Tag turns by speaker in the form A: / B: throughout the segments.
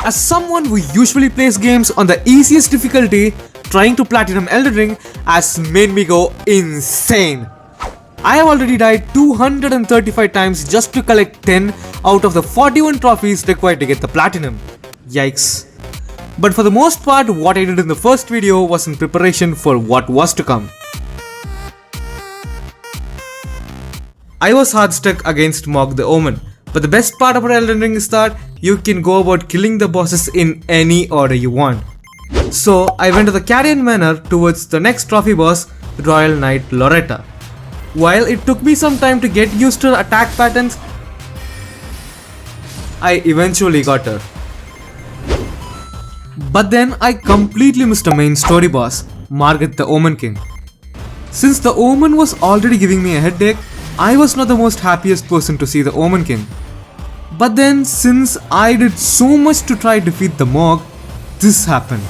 A: As someone who usually plays games on the easiest difficulty, trying to platinum Elden Ring has made me go insane. I have already died 235 times just to collect 10 out of the 41 trophies required to get the platinum. Yikes. But for the most part, what I did in the first video was in preparation for what was to come. I was hard stuck against Mog the Omen, but the best part about Elden Ring is that you can go about killing the bosses in any order you want. So I went to the Carrion Manor towards the next trophy boss, Royal Knight Loretta. While it took me some time to get used to attack patterns, I eventually got her. But then I completely missed a main story boss, Margit the Omen King. Since the Omen was already giving me a headache, I was not the most happiest person to see the Omen King. But then since I did so much to try to defeat the Mog, this happened.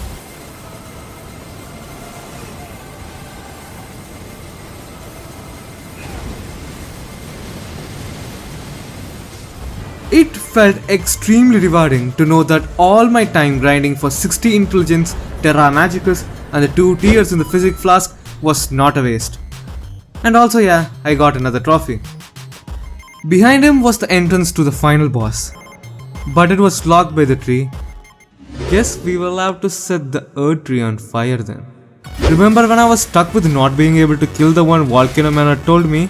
A: It felt extremely rewarding to know that all my time grinding for 60 intelligence, Terra Magicus and the 2 tears in the physic flask was not a waste. And also yeah, I got another trophy. Behind him was the entrance to the final boss. But it was locked by the tree. Guess we will have to set the Earth tree on fire then. Remember when I was stuck with not being able to kill the one Volcano Man told me?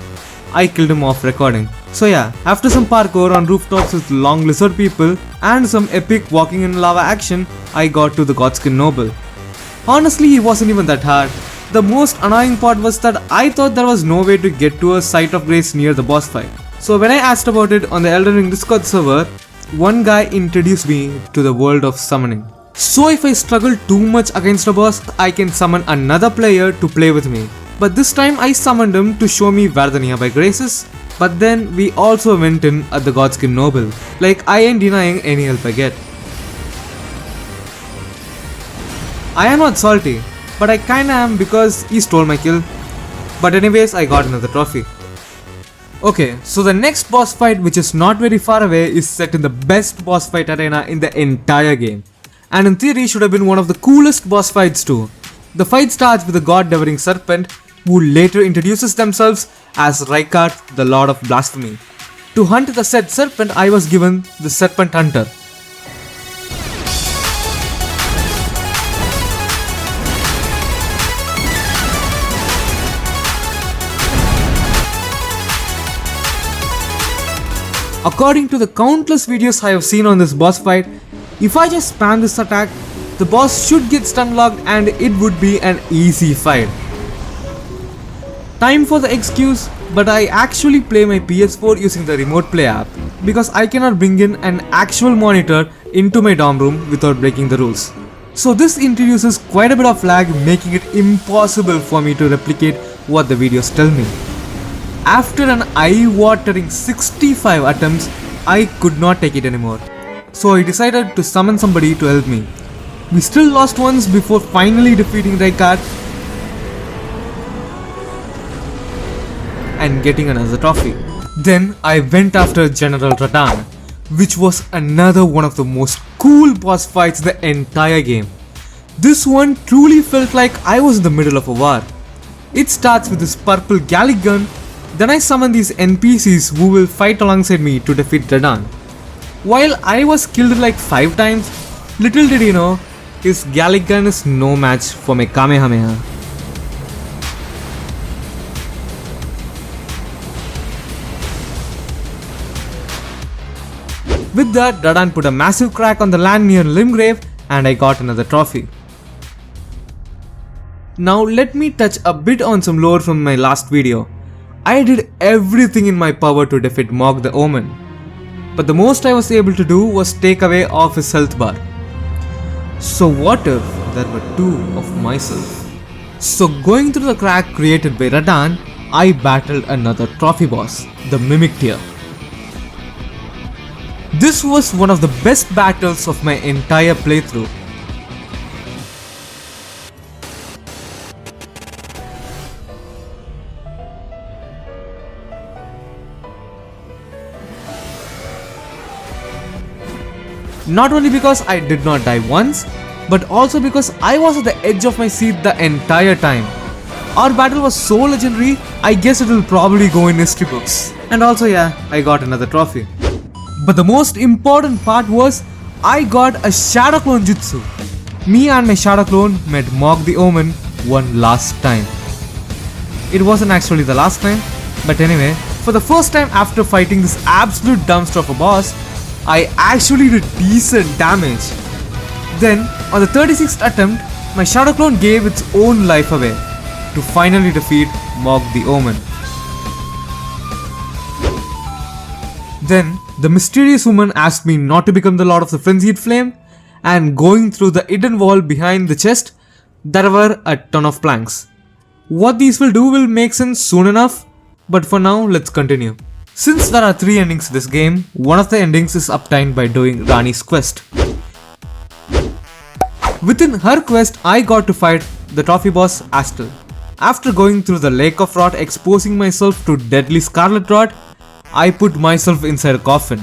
A: I killed him off recording. So yeah, after some parkour on rooftops with long lizard people and some epic walking in lava action, I got to the Godskin Noble. Honestly, it wasn't even that hard. The most annoying part was that I thought there was no way to get to a site of grace near the boss fight. So when I asked about it on the Elden Ring Discord server, one guy introduced me to the world of summoning. So if I struggle too much against a boss, I can summon another player to play with me. But this time I summoned him to show me where the nearby grace is. But then we also went in at the Godskin Noble. Like, I ain't denying any help I get. I am not salty, but I kinda am because he stole my kill. But anyways, I got another trophy. Okay, so the next boss fight, which is not very far away, is set in the best boss fight arena in the entire game. And in theory should have been one of the coolest boss fights too. The fight starts with a god-devouring serpent who later introduces themselves as Rykard, the Lord of Blasphemy. To hunt the said serpent, I was given the Serpent Hunter. According to the countless videos I have seen on this boss fight, if I just spam this attack, the boss should get stun locked and it would be an easy fight. Time for the excuse, but I actually play my PS4 using the remote play app because I cannot bring in an actual monitor into my dorm room without breaking the rules. So this introduces quite a bit of lag, making it impossible for me to replicate what the videos tell me. After an eye-watering 65 attempts, I could not take it anymore. So I decided to summon somebody to help me. We still lost once before finally defeating Rykard and getting another trophy. Then I went after General Radahn, which was another one of the most cool boss fights in the entire game. This one truly felt like I was in the middle of a war. It starts with this purple Gallic gun, then I summon these NPCs who will fight alongside me to defeat Radahn. While I was killed like 5 times, little did he know, his Gallic gun is no match for my Kamehameha. With that, Radahn put a massive crack on the land near Limgrave and I got another trophy. Now let me touch a bit on some lore from my last video. I did everything in my power to defeat Mog the Omen, but the most I was able to do was take away off his health bar. So what if there were 2 of myself? So going through the crack created by Radahn, I battled another trophy boss, the Mimic Tier. This was one of the best battles of my entire playthrough. Not only because I did not die once, but also because I was at the edge of my seat the entire time. Our battle was so legendary, I guess it will probably go in history books. And also yeah, I got another trophy. But the most important part was, I got a Shadow Clone Jutsu. Me and my Shadow Clone met Mog the Omen one last time. It wasn't actually the last time, but anyway, for the first time after fighting this absolute dumpster of a boss, I actually did decent damage. Then, on the 36th attempt, my Shadow Clone gave its own life away to finally defeat Mog the Omen. Then, the mysterious woman asked me not to become the Lord of the Frenzied Flame, and going through the hidden wall behind the chest, there were a ton of planks. What these will do will make sense soon enough, but for now, let's continue. Since there are 3 endings to this game, one of the endings is obtained by doing Rani's quest. Within her quest, I got to fight the trophy boss Astel. After going through the Lake of Rot exposing myself to deadly Scarlet Rot, I put myself inside a coffin.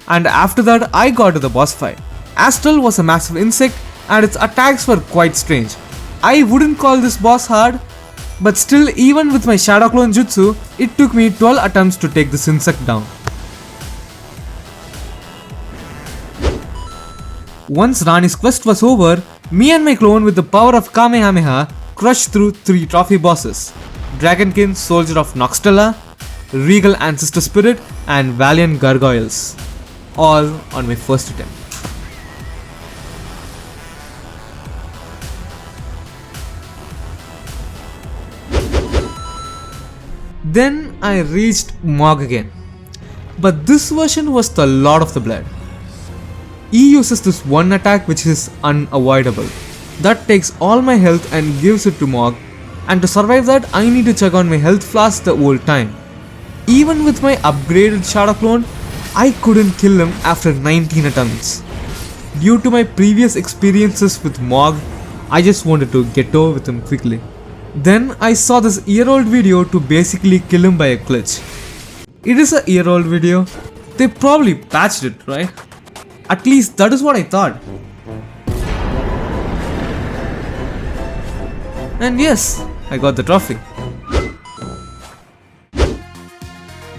A: And after that, I got to the boss fight. Astel was a massive insect and its attacks were quite strange. I wouldn't call this boss hard, but still, even with my Shadow Clone Jutsu, it took me 12 attempts to take this insect down. Once Rani's quest was over, me and my clone with the power of Kamehameha crushed through 3 trophy bosses: Dragonkin, Soldier of Noxtella, Regal Ancestor Spirit, and Valiant Gargoyles, all on my first attempt. Then I reached Mog again, but this version was the Lord of the Blood. He uses this one attack which is unavoidable. That takes all my health and gives it to Mog, and to survive that I need to check on my health flask the whole time. Even with my upgraded Shadow Clone, I couldn't kill him after 19 attempts. Due to my previous experiences with Mog, I just wanted to get over with him quickly. Then I saw this year-old video to basically kill him by a glitch. It is a year-old video. They probably patched it, right? At least that is what I thought. And yes, I got the trophy.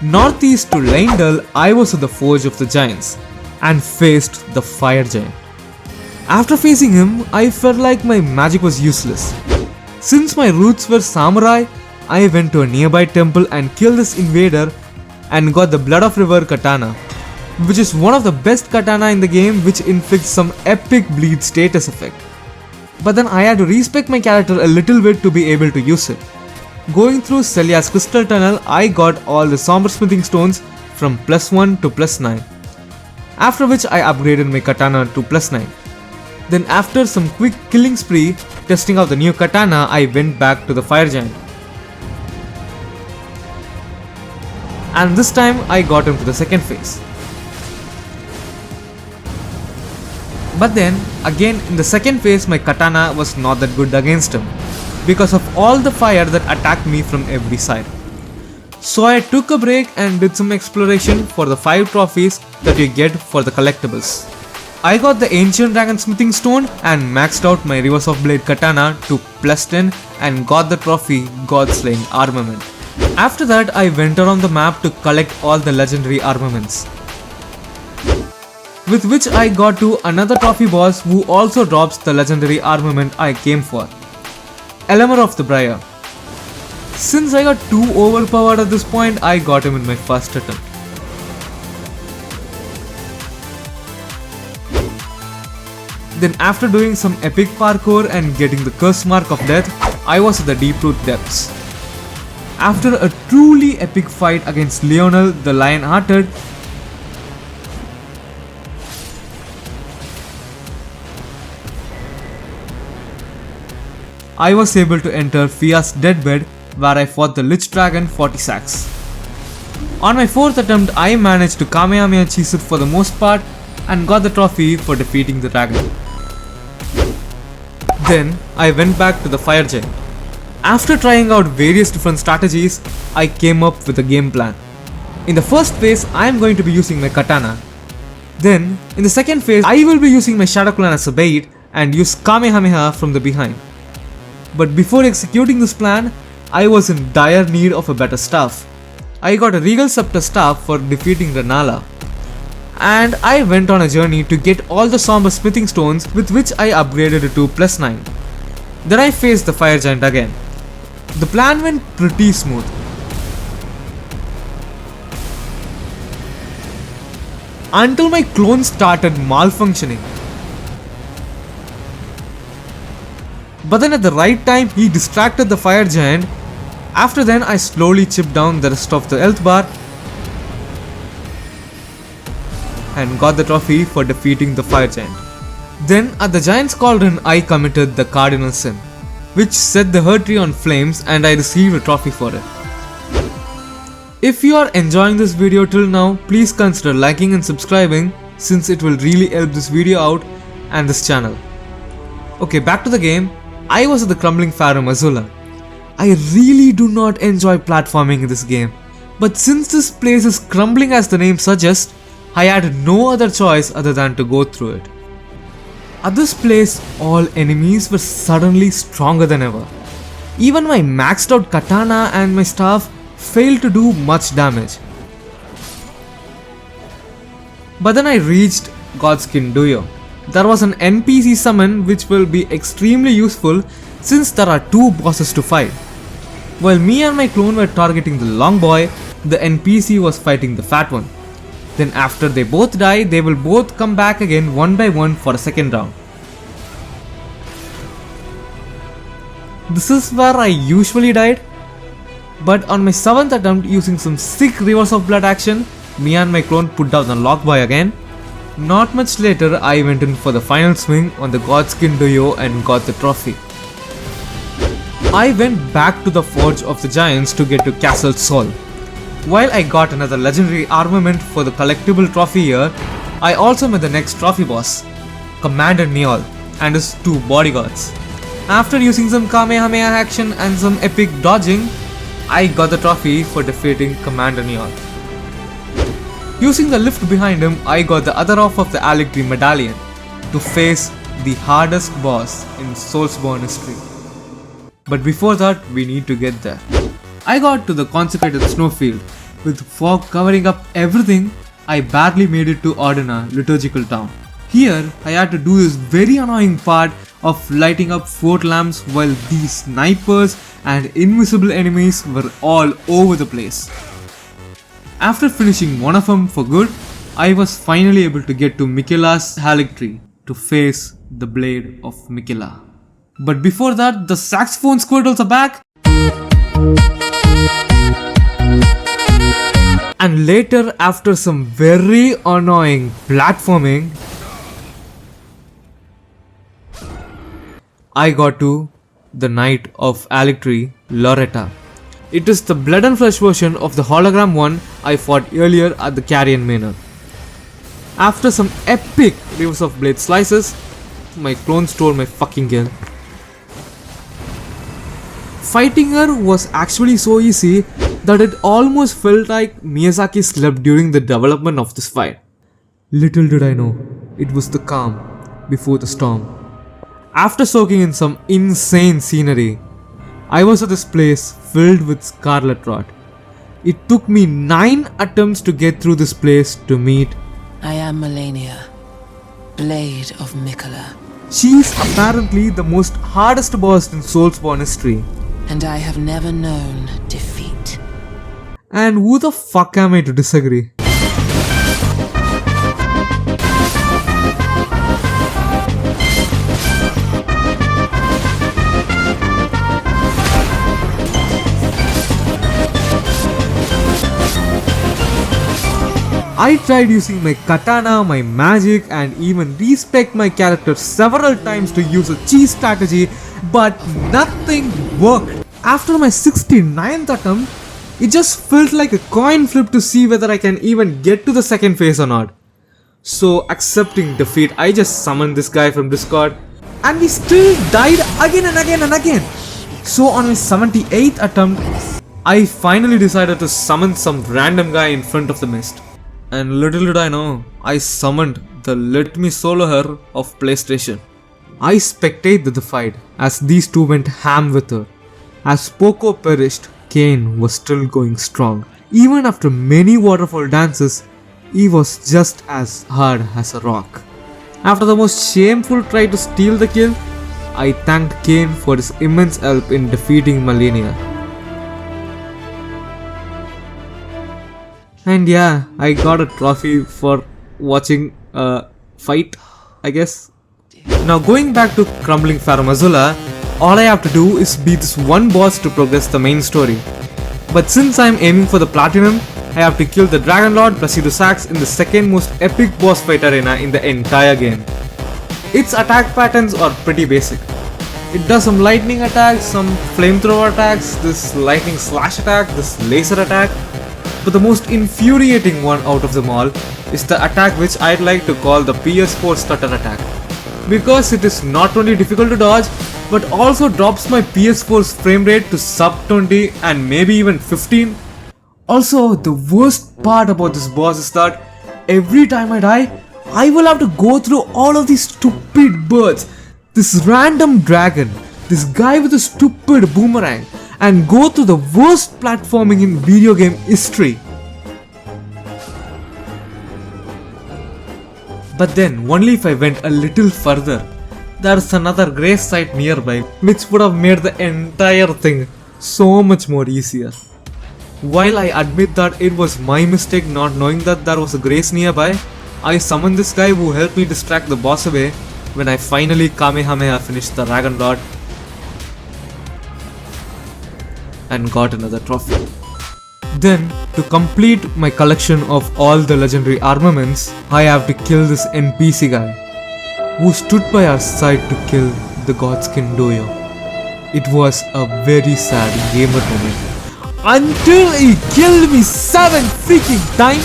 A: Northeast to Leyndell, I was at the Forge of the Giants and faced the Fire Giant. After facing him, I felt like my magic was useless. Since my roots were samurai, I went to a nearby temple and killed this invader and got the Blood of River Katana, which is one of the best katana in the game, which inflicts some epic bleed status effect. But then I had to respec my character a little bit to be able to use it. Going through Celia's Crystal Tunnel, I got all the Somber Smithing Stones from +1 to +9. After which I upgraded my katana to +9. Then after some quick killing spree, testing out the new katana, I went back to the Fire Giant. And this time I got him to the second phase. But then, again in the second phase, my katana was not that good against him, because of all the fire that attacked me from every side. So I took a break and did some exploration for the 5 trophies that you get for the collectibles. I got the Ancient Dragon Smithing Stone and maxed out my Rivers of Blade Katana to +10 and got the trophy God Slaying Armament. After that, I went around the map to collect all the legendary armaments, with which I got to another trophy boss who also drops the legendary armament I came for, Elemer of the Briar. Since I got too overpowered at this point, I got him in my first attempt. Then after doing some epic parkour and getting the curse mark of death, I was at the Deep Root depths. After a truly epic fight against Lionel the Lion-Hearted, I was able to enter Fia's deathbed, where I fought the Lich Dragon 40 sacks. On my 4th attempt, I managed to Kamehameha cheese it for the most part and got the trophy for defeating the dragon. Then I went back to the Fire Giant. After trying out various different strategies, I came up with a game plan. In the first phase, I am going to be using my katana. Then, in the second phase, I will be using my Shadow Clan as a bait and use Kamehameha from the behind. But before executing this plan, I was in dire need of a better staff. I got a Regal Scepter staff for defeating Renala. And I went on a journey to get all the somber smithing stones with which I upgraded it to +9. Then I faced the fire giant again. The plan went pretty smooth. Until my clone started malfunctioning. But then at the right time he distracted the fire giant. After then I slowly chipped down the rest of the health bar and got the trophy for defeating the fire giant. Then at the giant's cauldron I committed the cardinal sin, which set the herd tree on flames, and I received a trophy for it. If you are enjoying this video till now, please consider liking and subscribing, since it will really help this video out and this channel. Okay, back to the game. I was at the crumbling Farum Azula. I really do not enjoy platforming in this game, but since this place is crumbling as the name suggests, I had no other choice other than to go through it. At this place, all enemies were suddenly stronger than ever. Even my maxed out katana and my staff failed to do much damage. But then I reached Godskin Duyo. There was an NPC summon which will be extremely useful since there are 2 bosses to fight. While me and my clone were targeting the long boy, the NPC was fighting the fat one. Then after they both die, they will both come back again one by one for a second round. This is where I usually died. But on my 7th attempt, using some sick Rivers of Blood action, me and my clone put down the lock boy again. Not much later, I went in for the final swing on the Godskin Duyo and got the trophy. I went back to the Forge of the Giants to get to Castle Sol. While I got another legendary armament for the collectible trophy here, I also met the next trophy boss, Commander Neol, and his 2 bodyguards. After using some Kamehameha action and some epic dodging, I got the trophy for defeating Commander Neol. Using the lift behind him, I got the other half of the Alictree medallion to face the hardest boss in Soulsborne history. But before that, we need to get there. I got to the consecrated snowfield. With fog covering up everything, I barely made it to Ordina, liturgical town. Here, I had to do this very annoying part of lighting up fort lamps while these snipers and invisible enemies were all over the place. After finishing one of them for good, I was finally able to get to Miquella's Haligtree to face the blade of Miquella. But before that, the saxophone squirtles are back. And later, after some very annoying platforming, I got to the Knight of Alictree, Loretta. It is the blood and flesh version of the hologram one I fought earlier at the Carrion Manor. After some epic Rivers of Blade slices, my clone stole my fucking kill. Fighting her was actually so easy that it almost felt like Miyazaki slept during the development of this fight. Little did I know, it was the calm before the storm. After soaking in some insane scenery, I was at this place filled with scarlet rot. It took me 9 attempts to get through this place to meet.
B: I am Melania, Blade of Miquella.
A: She is apparently the most hardest boss in Soulsborne history.
B: And I have never known defeat.
A: And who the fuck am I to disagree? I tried using my katana, my magic, and even respec my character several times to use a cheese strategy, but nothing worked. After my 69th attempt, it just felt like a coin flip to see whether I can even get to the second phase or not. So accepting defeat, I just summoned this guy from Discord, and we still died again and again and again. So on my 78th attempt, I finally decided to summon some random guy in front of the mist. And little did I know, I summoned the Let Me Solo Her of PlayStation. I spectated the fight as these two went ham with her. As Poco perished, Kane was still going strong. Even after many waterfall dances, he was just as hard as a rock. After the most shameful try to steal the kill, I thanked Kane for his immense help in defeating Malenia. And yeah, I got a trophy for watching a fight, I guess. Now going back to Crumbling Pharaoh Mazula, all I have to do is beat this one boss to progress the main story. But since I am aiming for the platinum, I have to kill the Dragon Lord Placido Sax in the second most epic boss fight arena in the entire game. Its attack patterns are pretty basic. It does some lightning attacks, some flamethrower attacks, this lightning slash attack, this laser attack. But the most infuriating one out of them all is the attack which I'd like to call the PS4 stutter attack. Because it is not only difficult to dodge, but also drops my PS4's frame rate to sub 20 and maybe even 15. Also, the worst part about this boss is that every time I die, I will have to go through all of these stupid birds, this random dragon, this guy with a stupid boomerang, and go through the worst platforming in video game history. But then, only if I went a little further, there's another grave site nearby which would have made the entire thing so much more easier. While I admit that it was my mistake not knowing that there was a grace nearby, I summoned this guy who helped me distract the boss away when I finally Kamehameha finished the Dragon Lord and got another trophy. Then, to complete my collection of all the legendary armaments, I have to kill this NPC guy who stood by our side to kill the Godskin Doyo. It was a very sad gamer moment. Until he killed me 7 freaking times,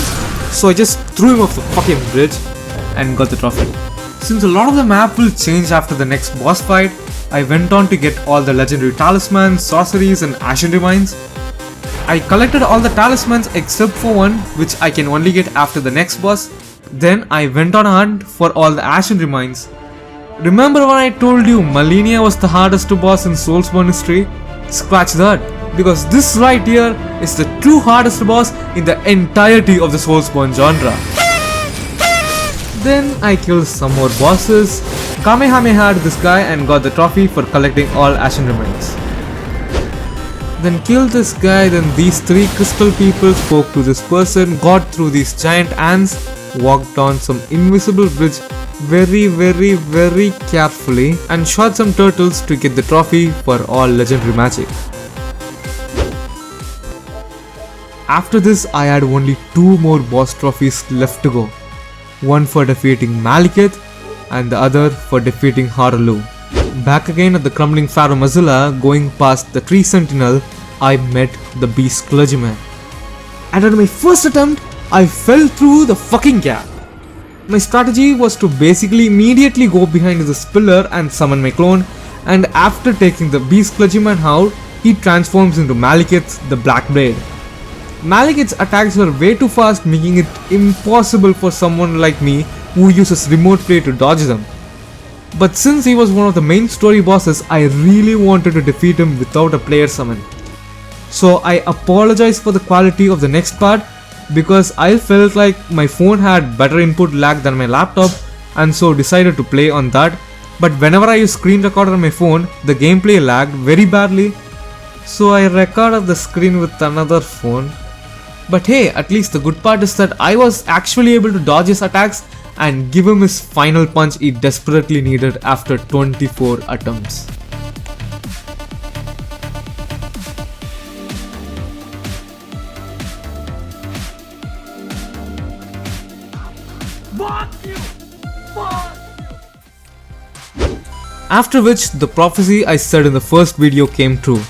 A: so I just threw him off the fucking bridge and got the trophy. Since a lot of the map will change after the next boss fight, I went on to get all the legendary talismans, sorceries and ashen remains. I collected all the talismans except for one which I can only get after the next boss. Then I went on a hunt for all the ashen remains. Remember when I told you Malenia was the hardest boss in Soulsborne history? Scratch that, because this right here is the true hardest boss in the entirety of the Soulsborne genre. Then I killed some more bosses, Kamehameha'd this guy and got the trophy for collecting all ashen remains. Then killed this guy, then these 3 crystal people spoke to this person, got through these giant ants, walked on some invisible bridge very carefully and shot some turtles to get the trophy for all legendary magic. After this I had only 2 more boss trophies left to go. One for defeating Malekith and the other for defeating Haraloo. Back again at the Crumbling Pharaoh Mazula, going past the Tree Sentinel, I met the Beast Clergyman. And on my first attempt, I fell through the fucking gap. My strategy was to basically immediately go behind this pillar and summon my clone, and after taking the Beast Clergyman out, he transforms into Malekith the Black Blade. Malekith's attacks were way too fast, making it impossible for someone like me who uses remote play to dodge them. But since he was one of the main story bosses, I really wanted to defeat him without a player summon. So I apologize for the quality of the next part, because I felt like my phone had better input lag than my laptop, and so decided to play on that. But whenever I use screen recorder on my phone, the gameplay lagged very badly, so I recorded the screen with another phone. But hey, at least the good part is that I was actually able to dodge his attacks and give him his final punch he desperately needed after 24 attempts. After which, the prophecy I said in the first video came true.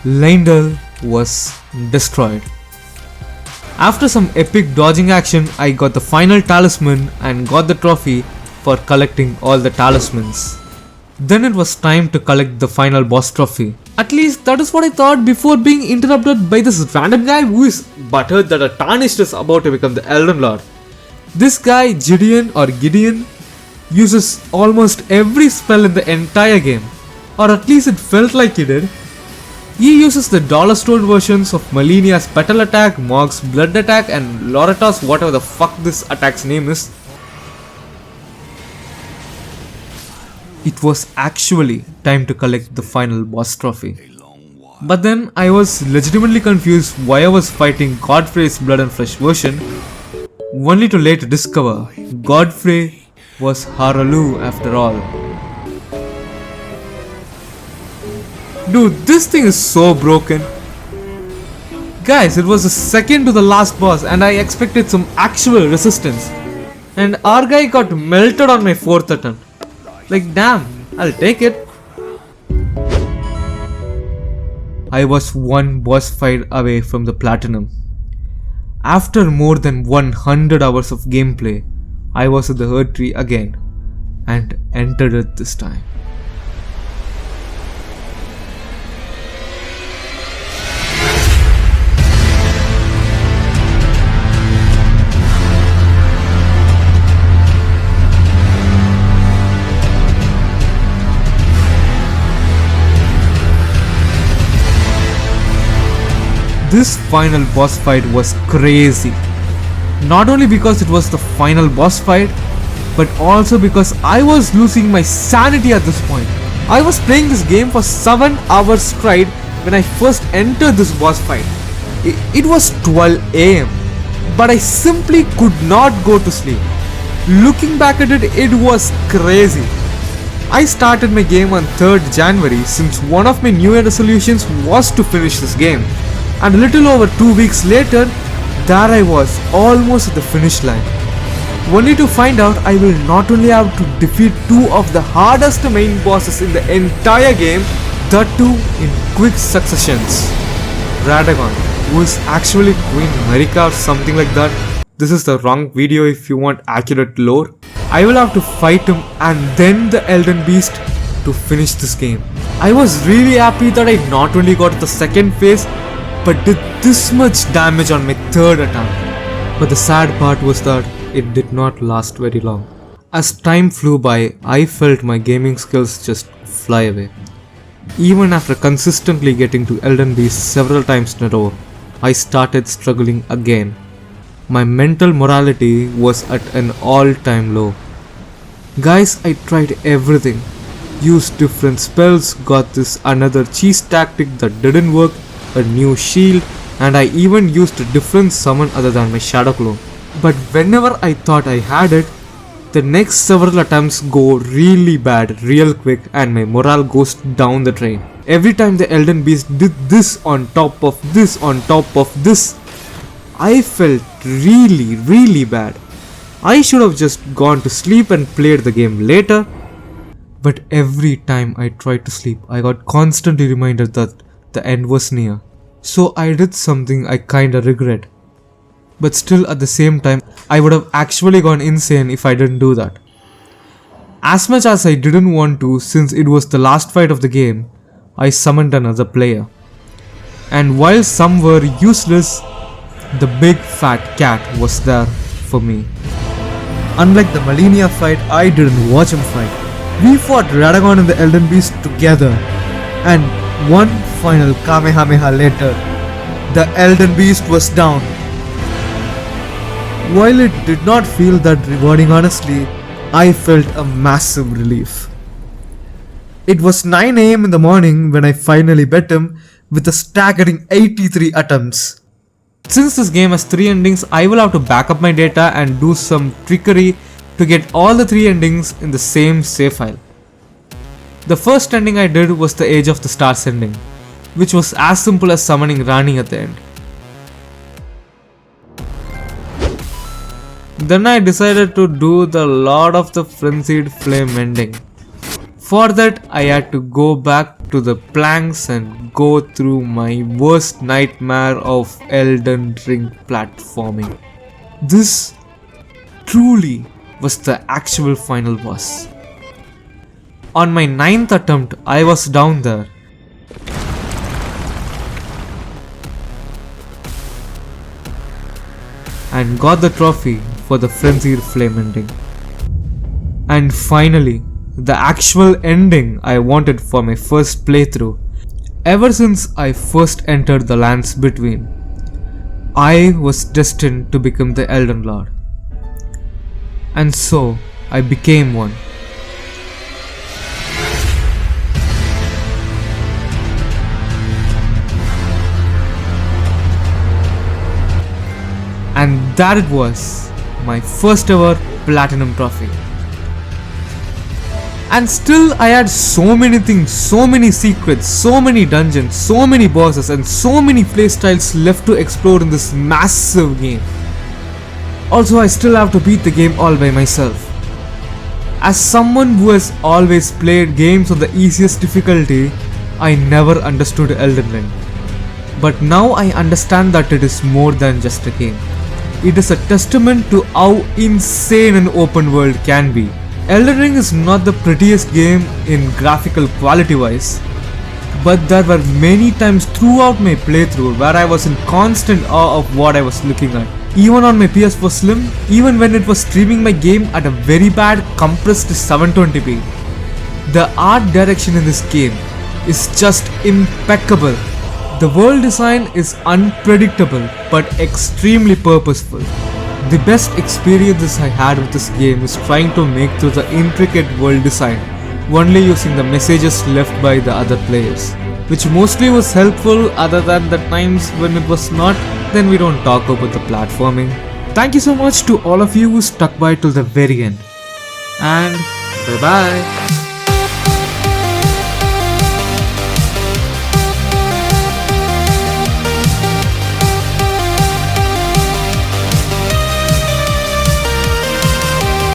A: Leyndell was destroyed. After some epic dodging action, I got the final talisman and got the trophy for collecting all the talismans. Then it was time to collect the final boss trophy. At least that is what I thought before being interrupted by this random guy who is butthurt that a Tarnished is about to become the Elden Lord. This guy Gideon uses almost every spell in the entire game, or at least it felt like he did. He uses the Dollar Stone versions of Malenia's Petal Attack, Mog's Blood Attack and Loretta's whatever the fuck this attack's name is. It was actually time to collect the final boss trophy. But then I was legitimately confused why I was fighting Godfrey's Blood and Flesh version, only to later discover Godfrey was Haraloo after all. Dude, this thing is so broken. Guys, it was the second to the last boss and I expected some actual resistance. And our guy got melted on my 4th attempt. Like damn, I'll take it. I was one boss fight away from the platinum. After more than 100 hours of gameplay, I was at the Herd Tree again and entered it this time. This final boss fight was crazy. Not only because it was the final boss fight, but also because I was losing my sanity at this point. I was playing this game for 7 hours straight when I first entered this boss fight. It was 12 AM, but I simply could not go to sleep. Looking back at it, it was crazy. I started my game on 3rd January since one of my New Year resolutions was to finish this game. And a little over 2 weeks later, there I was, almost at the finish line. Only to find out I will not only have to defeat 2 of the hardest main bosses in the entire game, that too in quick successions. Radagon, who is actually Queen Marika or something like that. This is the wrong video if you want accurate lore. I will have to fight him and then the Elden Beast to finish this game. I was really happy that I not only got the second phase, but did this much damage on my 3rd attempt. But the sad part was that it did not last very long. As time flew by, I felt my gaming skills just fly away. Even after consistently getting to Elden Beast several times in a row, I started struggling again. My mental morality was at an all-time low. Guys, I tried everything. Used different spells, got this another cheese tactic that didn't work, a new shield, and I even used a different summon other than my Shadow Clone. But whenever I thought I had it, the next several attempts go really bad real quick and my morale goes down the drain. Every time the Elden Beast did this on top of this on top of this, I felt really bad. I should have just gone to sleep and played the game later. But every time I tried to sleep, I got constantly reminded that the end was near. So I did something I kinda regret. But still at the same time, I would have actually gone insane if I didn't do that. As much as I didn't want to, since it was the last fight of the game, I summoned another player. And while some were useless, the big fat cat was there for me. Unlike the Malenia fight, I didn't watch him fight. We fought Radagon and the Elden Beast together. And one final Kamehameha later, the Elden Beast was down. While it did not feel that rewarding honestly, I felt a massive relief. It was 9 AM in the morning when I finally beat him with a staggering 83 attempts. Since this game has 3 endings, I will have to back up my data and do some trickery to get all the 3 endings in the same save file. The first ending I did was the Age of the Stars ending, which was as simple as summoning Rani at the end. Then I decided to do the Lord of the Frenzied Flame ending. For that, I had to go back to the planks and go through my worst nightmare of Elden Ring platforming. This truly was the actual final boss. On my 9th attempt, I was down there. And got the trophy for the frenzied flame ending. And finally, the actual ending I wanted for my first playthrough. Ever since I first entered the lands between, I was destined to become the Elden Lord. And so, I became one. And that it was, my first ever platinum trophy. And still I had so many things, so many secrets, so many dungeons, so many bosses and so many playstyles left to explore in this massive game. Also, I still have to beat the game all by myself. As someone who has always played games on the easiest difficulty, I never understood Elden Ring. But now I understand that it is more than just a game. It is a testament to how insane an open world can be. Elden Ring is not the prettiest game in graphical quality wise, but there were many times throughout my playthrough where I was in constant awe of what I was looking at. Even on my PS4 Slim, even when it was streaming my game at a very bad compressed 720p. The art direction in this game is just impeccable. The world design is unpredictable but extremely purposeful. The best experiences I had with this game is trying to make through the intricate world design only using the messages left by the other players, which mostly was helpful other than the times when it was not. Then we don't talk about the platforming. Thank you so much to all of you who stuck by till the very end, and bye bye.